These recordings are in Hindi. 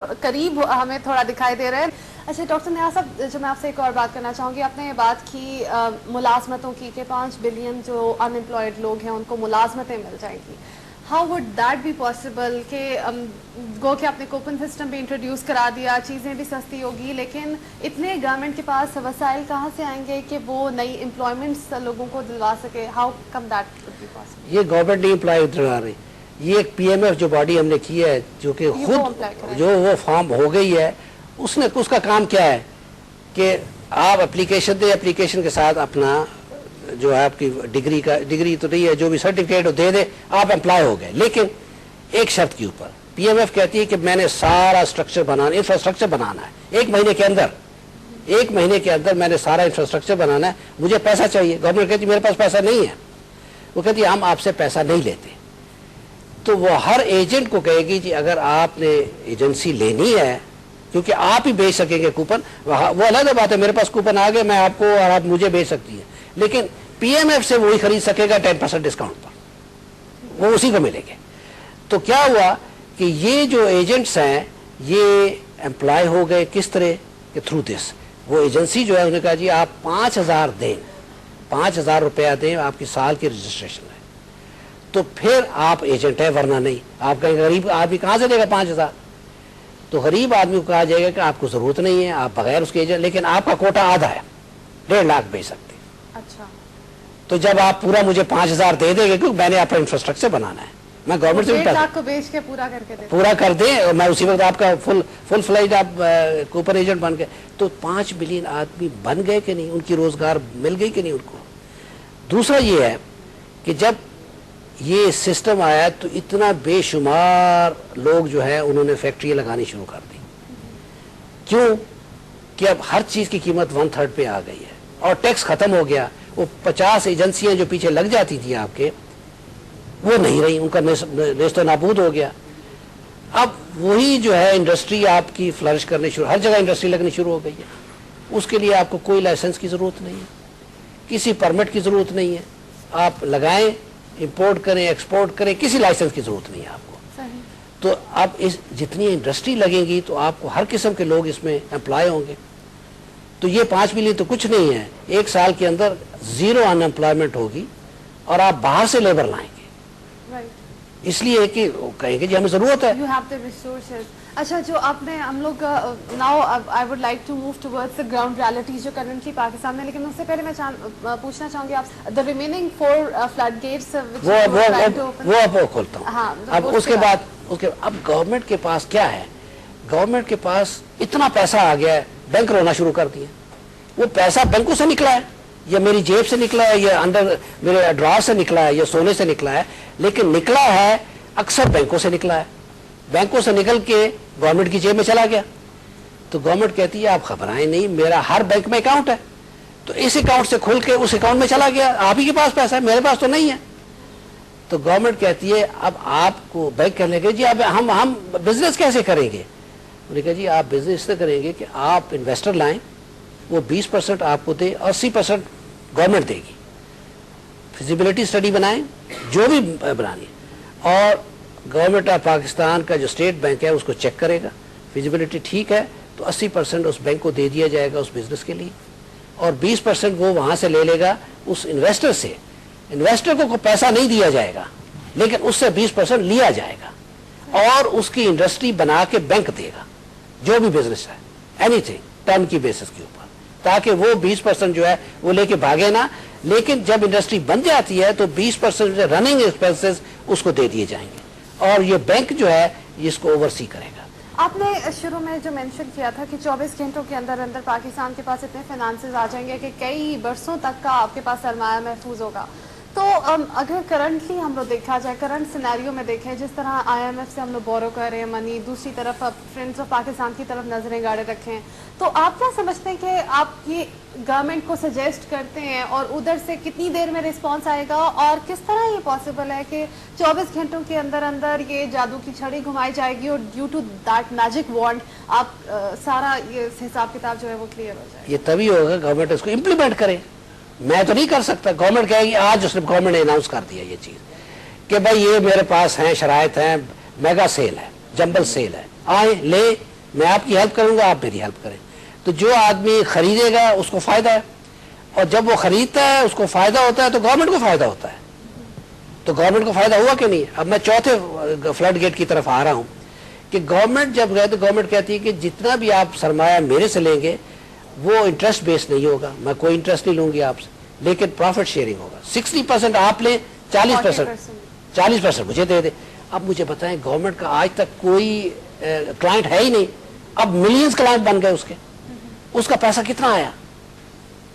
करीब हमें थोड़ा दिखाई दे रहे हैं। अच्छा डॉक्टर नियाज़ साहब, जो मैं आपसे एक और बात करना चाहूँगी, आपने ये बात की मुलाजमतों की कि 5 बिलियन जो अनएम्प्लॉयड लोग हैं उनको मुलाजमतें मिल जाएंगी। How would that be possible कि गो के आपने कूपन सिस्टम भी इंट्रोड्यूस करा दिया, चीज़ें भी सस्ती होगी, लेकिन इतने गवर्नमेंट के पास वसाइल कहाँ से आएंगे कि वो नई एम्प्लॉयमेंट्स लोगों को दिलवा सके? How come that would be possible? ये गवर्नमेंट नहीं एम्प्लॉय दिलवा रही, ये एक पीएमएफ जो बॉडी हमने की है, जो कि खुद जो वो फॉर्म हो गई है, उसने उसका काम क्या है कि आप एप्लीकेशन दें, एप्लीकेशन के साथ अपना जो है आपकी डिग्री तो नहीं है, जो भी सर्टिफिकेट दे दे, आप एम्प्लॉय हो गए। लेकिन एक शर्त के ऊपर पीएमएफ कहती है कि मैंने सारा स्ट्रक्चर बनाना, इंफ्रास्ट्रक्चर बनाना है 1 महीने के अंदर। 1 महीने के अंदर मैंने सारा इंफ्रास्ट्रक्चर बनाना है, मुझे पैसा चाहिए। गवर्नमेंट कहती है मेरे पास पैसा नहीं है, वो कहती है हम आपसे पैसा नहीं लेते। तो वो हर एजेंट को कहेगी कि अगर आपने एजेंसी लेनी है, क्योंकि आप ही बेच सकेंगे कूपन, वो अलग बात है, मेरे पास कूपन आ गए, मैं आपको और आप मुझे बेच सकती है, लेकिन पीएमएफ से वही खरीद सकेगा 10% डिस्काउंट पर, वो उसी को मिलेंगे। तो क्या हुआ कि ये जो एजेंट्स हैं ये एम्प्लॉय हो गए किस तरह के थ्रू दिस। वो एजेंसी जो है उन्होंने कहा जी आप 5,000 दें, 5,000 रुपया दें, आपकी साल की रजिस्ट्रेशन है, तो फिर आप एजेंट है, वरना नहीं। आप कहेंगे गरीब आदमी कहाँ से देगा 5,000? तो गरीब आदमी को कहा जाएगा कि आपको जरूरत नहीं है, आप बगैर उसके एजेंट, लेकिन आपका कोटा आधा है, 1.5 लाख बेच सकते। अच्छा, तो जब आप पूरा मुझे 5,000 दे देंगे, क्योंकि मैंने अपना इंफ्रास्ट्रक्चर बनाना है, मैं गवर्नमेंट से 1.5 लाख को बेच के पूरा कर दें, और मैं उसी वक्त आपका फुल फ्लाइट आप कूपन एजेंट बन गए। तो 5 बिलियन आदमी बन गए कि नहीं, उनकी रोजगार मिल गई कि नहीं उनको। दूसरा ये है कि जब ये सिस्टम आया तो इतना बेशुमार लोग जो है उन्होंने फैक्ट्रियां लगानी शुरू कर दी। क्यों कि अब हर चीज की कीमत 1/3 पे आ गई है और टैक्स खत्म हो गया। वो 50 एजेंसियां जो पीछे लग जाती थी आपके, वो नहीं रही, उनका नेस्तो नाबूद हो गया। अब वही जो है इंडस्ट्री आपकी फ्लरिश करने शुरू, हर जगह इंडस्ट्री लगनी शुरू हो गई है। उसके लिए आपको कोई लाइसेंस की जरूरत नहीं है, किसी परमिट की जरूरत नहीं है, आप लगाएं, इंपोर्ट करें, एक्सपोर्ट करें, किसी लाइसेंस की जरूरत नहीं है आपको। तो अब इस जितनी इंडस्ट्री लगेगी तो आपको हर किस्म के लोग इसमें एम्प्लॉय होंगे। तो ये 5 मिलियन तो कुछ नहीं है, 1 साल के अंदर 0 अनएम्प्लॉयमेंट होगी और आप बाहर से लेबर लाएंगे। इसलिए कि कहेंगे जी हमें जरूरत है। You have the resources. अच्छा, जो आपने हम लोग now I would like to move towards the ground realities जो करंटली पाकिस्तान में, लेकिन उससे पहले मैं पूछना चाहूंगी आप द रिमेनिंग 4 फ्लड गेट्स वो अब खोलता हूँ। हाँ, अब उसके बाद अब गवर्नमेंट के पास क्या है, गवर्नमेंट के पास इतना पैसा आ गया है, बैंक रोना शुरू कर दिया। वो पैसा बैंकों से निकला है, या मेरी जेब से निकला है, या अंदर मेरे ड्रॉर से निकला है, या सोने से निकला है, लेकिन निकला है अक्सर बैंकों से निकला है। बैंकों से निकल के गवर्नमेंट की जेब में चला गया। तो गवर्नमेंट कहती है आप घबराएं नहीं, मेरा हर बैंक में अकाउंट है, तो इस अकाउंट से खुल के उस अकाउंट में चला गया, आप ही के पास पैसा है, मेरे पास तो नहीं है। तो गवर्नमेंट कहती है अब आपको, बैंक कहने लगे जी अब हम बिजनेस कैसे करेंगे? उन्होंने कहा जी आप बिजनेस से करेंगे कि आप इन्वेस्टर लाएं, वो 20% आपको दे, 80% गवर्नमेंट देगी। फिजिबिलिटी स्टडी बनाएं, जो भी बनानी, और गवर्नमेंट ऑफ पाकिस्तान का जो स्टेट बैंक है उसको चेक करेगा, फिजिबिलिटी ठीक है तो 80% उस बैंक को दे दिया जाएगा उस बिजनेस के लिए, और 20% वो वहां से ले लेगा उस इन्वेस्टर से। इन्वेस्टर को पैसा नहीं दिया जाएगा, लेकिन उससे 20% लिया जाएगा और उसकी इंडस्ट्री बना के बैंक देगा, जो भी बिजनेस है, एनीथिंग टर्म की बेसिस के ऊपर, ताकि वो 20% जो है वो लेके भागे ना। लेकिन जब इंडस्ट्री बन जाती है तो 20% रनिंग एक्सपेंसेस उसको दे दिए जाएंगे, और ये बैंक जो है इसको ओवरसी करेगा। आपने शुरू में जो मेंशन किया था कि 24 घंटों के अंदर अंदर पाकिस्तान के पास इतने फाइनेंसेस आ जाएंगे कि कई बरसों तक का आपके पास सरमाया महफूज होगा। तो अगर करंटली हम लोग देखा जाए, करंट सिनेरियो में देखें, जिस तरह IMF से हम लोग बोरो कर रहे हैं मनी, दूसरी तरफ अब फ्रेंड्स ऑफ पाकिस्तान की तरफ नजरें गाड़े रखें, तो आप क्या समझते हैं कि आप ये गवर्नमेंट को सजेस्ट करते हैं और उधर से कितनी देर में रिस्पांस आएगा, और किस तरह ये पॉसिबल है कि 24 घंटों के अंदर अंदर ये जादू की छड़ी घुमाई जाएगी और due to that magic wand आप सारा ये हिसाब किताब जो है वो क्लियर हो जाए? ये तभी होगा गवर्नमेंट इसको इम्प्लीमेंट करे। मैं तो नहीं कर सकता। गवर्नमेंट कहेगी, आज उसने गवर्नमेंट ने अनाउंस कर दिया ये चीज कि भाई ये मेरे पास है, शराइत है, मेगा सेल है, जंबल सेल है, आए ले मैं आपकी हेल्प करूंगा, आप मेरी हेल्प करें। तो जो आदमी खरीदेगा उसको फायदा है, और जब वो खरीदता है उसको फायदा होता है तो गवर्नमेंट को फायदा होता है। तो गवर्नमेंट को फायदा हुआ कि नहीं? अब मैं चौथे फ्लड गेट की तरफ आ रहा हूं कि गवर्नमेंट जब गए तो गवर्नमेंट कहती है कि जितना भी आप सरमाया मेरे से लेंगे वो इंटरेस्ट बेस्ड नहीं होगा, मैं कोई इंटरेस्ट नहीं लूंगी आपसे, लेकिन प्रॉफिट शेयरिंग होगा। 60% आप लें, 40% मुझे दे दे। अब मुझे बताएं, गवर्नमेंट का आज तक कोई क्लाइंट है ही नहीं, अब मिलियंस क्लाइंट बन गए उसके, उसका पैसा कितना आया?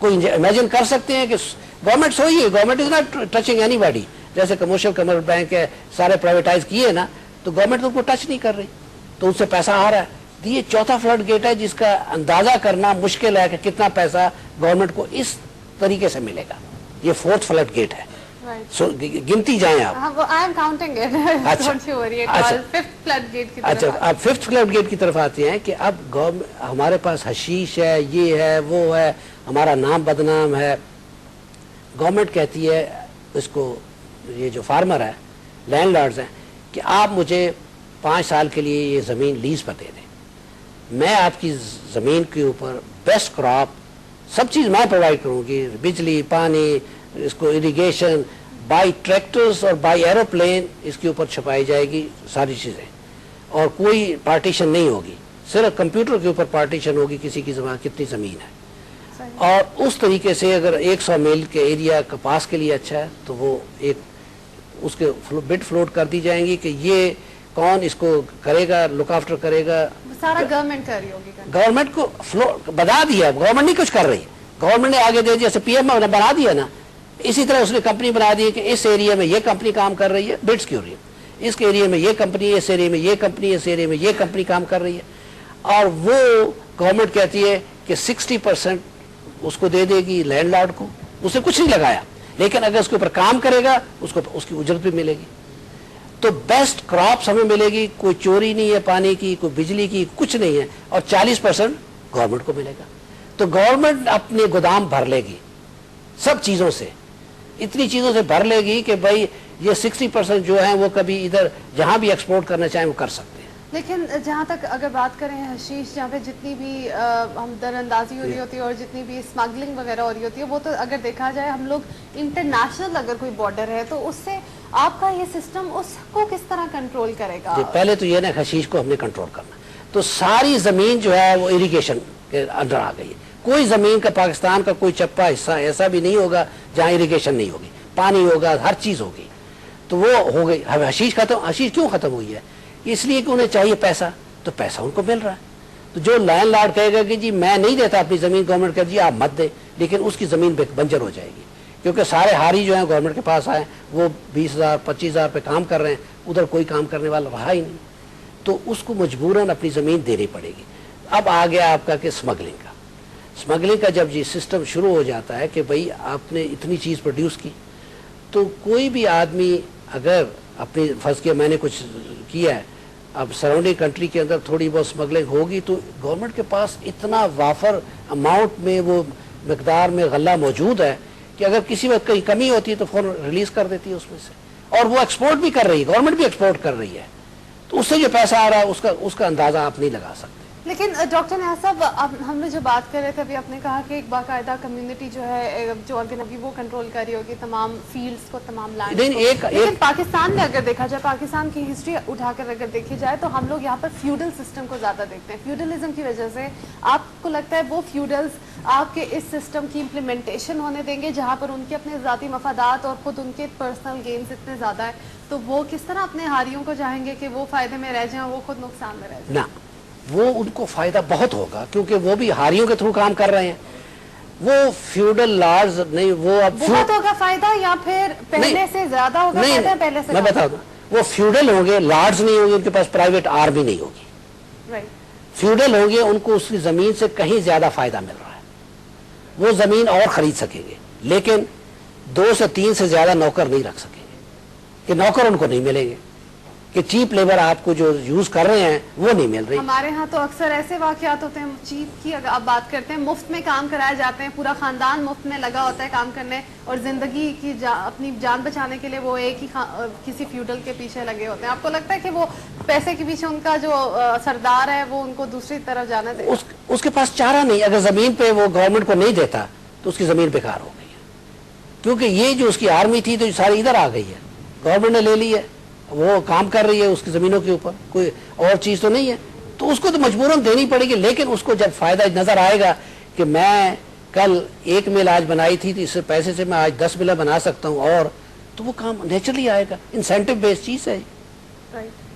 कोई इमेजिन कर सकते हैं कि गवर्नमेंट सोई है, government is not touching anybody. जैसे कमर्शियल बैंक है, सारे प्राइवेटाइज किए ना, तो गवर्नमेंट तो उनको टच नहीं कर रही, तो उससे पैसा आ रहा है। तो ये चौथा फ्लड गेट है जिसका अंदाजा करना मुश्किल है कि कितना पैसा गवर्नमेंट को इस तरीके से मिलेगा। ये फोर्थ फ्लड गेट है। सो गिनती जाएं आप। I am counting it, don't you worry. Fifth flood gate की तरफ। अच्छा, अब फिफ्थ फ्लड गेट की तरफ आते हैं कि अब गवर्नमेंट, हमारे पास हशीश है, ये है, वो है, हमारा नाम बदनाम है। गवर्नमेंट कहती है इसको, ये जो फार्मर है, लैंडलॉर्ड्स हैं, कि आप मुझे 5 साल के लिए ये ज़मीन लीज पर दे दें, मैं आपकी ज़मीन के ऊपर बेस्ट क्रॉप सब चीज़ मैं प्रोवाइड करूँगी, बिजली, पानी, इसको इरिगेशन, बाई ट्रैक्टर्स और बाई एरोप्लेन इसके ऊपर छपाई जाएगी सारी चीज़ें, और कोई पार्टीशन नहीं होगी, सिर्फ कंप्यूटर के ऊपर पार्टीशन होगी किसी की कितनी ज़मीन है। और उस तरीके से अगर 100 मील के एरिया कपास के लिए अच्छा है तो वो एक उसके बिड फ्लोट कर दी जाएंगी कि ये कौन इसको करेगा, लुक आफ्टर करेगा, सारा गवर्नमेंट कर रही होगी। गवर्नमेंट को फ्लोट बना दिया, गवर्नमेंट नहीं कुछ कर रही, गवर्नमेंट ने आगे दे दिया। जैसे पीएम ने बना दिया ना, इसी तरह उसने कंपनी बना दी कि इस एरिया में ये कंपनी काम कर रही है, बिड्स क्यों रही है, इस एरिया में ये कंपनी, इस एरिया में ये कंपनी, इस एरिया में ये कंपनी काम कर रही है, और वो गवर्नमेंट कहती है कि 60% उसको दे देगी लैंडलॉर्ड को, उसे कुछ नहीं लगाया, लेकिन अगर उसके ऊपर काम करेगा उसको उसकी उजरत भी मिलेगी। तो बेस्ट क्रॉप्स हमें मिलेगी, कोई चोरी नहीं है पानी की, कोई बिजली की, कुछ नहीं है, और 40% गवर्नमेंट को मिलेगा। तो गवर्नमेंट अपने गोदाम भर लेगी सब चीज़ों से, इतनी चीज़ों से भर लेगी कि भाई ये 60% जो है वो कभी इधर जहाँ भी एक्सपोर्ट करना चाहें वो कर सकते हैं। लेकिन जहाँ तक अगर बात करें हशीश, जहाँ पे जितनी भी हम दरअंदाजी हो रही होती है और जितनी भी स्मगलिंग वगैरह हो रही होती है, वो तो अगर देखा जाए हम लोग इंटरनेशनल अगर कोई बॉर्डर है तो उससे आपका ये सिस्टम उसको किस तरह कंट्रोल करेगा? पहले तो ये ना, हशीश को हमने कंट्रोल करना, तो सारी जमीन जो है वो इरिगेशन के अंदर आ गई है। कोई जमीन का, पाकिस्तान का कोई चप्पा हिस्सा ऐसा भी नहीं होगा जहाँ इरिगेशन नहीं होगी, पानी होगा, हर चीज होगी। तो वो हो गई। अब हशीश खत्म, हशीश क्यों खत्म हुई है? इसलिए कि उन्हें चाहिए पैसा, तो पैसा उनको मिल रहा है। तो जो लैंडलॉर्ड कहेगा कि जी मैं नहीं देता अपनी जमीन, गवर्नमेंट कहे जी आप मत दे, लेकिन उसकी जमीन बंजर हो जाएगी, क्योंकि सारे हारी जो हैं गवर्नमेंट के पास आए, वो 20,000 25,000 पे काम कर रहे हैं, उधर कोई काम करने वाला रहा ही नहीं, तो उसको मजबूरन अपनी जमीन देनी पड़ेगी। अब आ गया आपका कि स्मगलिंग का। स्मगलिंग का जब ये सिस्टम शुरू हो जाता है कि भाई आपने इतनी चीज प्रोड्यूस की, तो कोई भी आदमी अगर अपनी फर्ज किया मैंने कुछ किया है, अब सराउंडिंग कंट्री के अंदर थोड़ी बहुत स्मगलिंग होगी, तो गवर्नमेंट के पास इतना वाफर अमाउंट में, वो मकदार में गल्ला मौजूद है कि अगर किसी वक्त कहीं कमी होती है तो फौरन रिलीज कर देती है उसमें से, और वो एक्सपोर्ट भी कर रही है, गवर्नमेंट भी एक्सपोर्ट कर रही है, तो उससे जो पैसा आ रहा है उसका अंदाजा आप नहीं लगा सकते। लेकिन डॉक्टर नियाज़ साहब, अब हम लोग जो बात कर रहे थे अभी, आपने कहा कि एक बाकायदा कम्युनिटी जो है जो ऑर्गन होगी वो कंट्रोल कर रही होगी तमाम फील्ड्स को, तमाम लैंड को। लेकिन पाकिस्तान में अगर देखा जाए, पाकिस्तान की हिस्ट्री उठाकर अगर देखी जाए, तो हम लोग यहाँ पर फ्यूडल सिस्टम को ज़्यादा देखते हैं। फ्यूडलिज्म की वजह से आपको लगता है वो फ्यूडल्स आपके इस सिस्टम की इम्प्लीमेंटेशन होने देंगे जहाँ पर उनके अपने ज़ाती मफादात और खुद उनके पर्सनल गेन्स इतने ज़्यादा है, तो वो किस तरह अपने हारियों को चाहेंगे कि वो फ़ायदे में रह जाएं, वो खुद नुकसान में रह जाएं? ना, वो उनको फायदा बहुत होगा, क्योंकि वो भी हारियों के थ्रू काम कर रहे हैं। वो फ्यूडल लॉर्ड्स नहीं, वो अब बहुत होगा फायदा, या फिर पहले से ज्यादा होगा फायदा? पहले से मैं बता दूं, वो फ्यूडल होंगे, लॉर्ड्स नहीं होंगे, उनके पास प्राइवेट आर्मी नहीं होगी। राइट। फ्यूडल होंगे, उनको उसकी जमीन से कहीं ज्यादा फायदा मिल रहा है, वो जमीन और खरीद सकेंगे, लेकिन 2 से 3 से ज्यादा नौकर नहीं रख सकेंगे, कि नौकर उनको नहीं मिलेंगे, कि चीप लेबर आपको जो यूज कर रहे हैं वो नहीं मिल रही। हमारे यहाँ तो अक्सर ऐसे वाकयात होते हैं, चीफ की अगर आप बात करते हैं, मुफ्त में काम कराए जाते हैं, पूरा खानदान मुफ्त में लगा होता है काम करने, और जिंदगी की अपनी जान बचाने के लिए वो एक ही किसी फ्यूडल के पीछे लगे होते हैं। आपको लगता है कि वो पैसे के पीछे उनका जो सरदार है वो उनको दूसरी तरफ जाने दे? उसके पास चारा नहीं। अगर जमीन पे वो गवर्नमेंट को नहीं देता तो उसकी जमीन बेकार हो गई है, क्योंकि ये जो उसकी आर्मी थी तो सारी इधर आ गई है, गवर्नमेंट ने ले ली है, वो काम कर रही है उसकी जमीनों के ऊपर, कोई और चीज तो नहीं है, तो उसको तो मजबूरन देनी पड़ेगी। लेकिन उसको जब फायदा नजर आएगा कि मैं कल 1 मिल आज बनाई थी तो इस पैसे से मैं आज 10 मिल बना सकता हूँ, और तो वो काम नेचुरली आएगा। इंसेंटिव बेस्ड चीज है। राइट।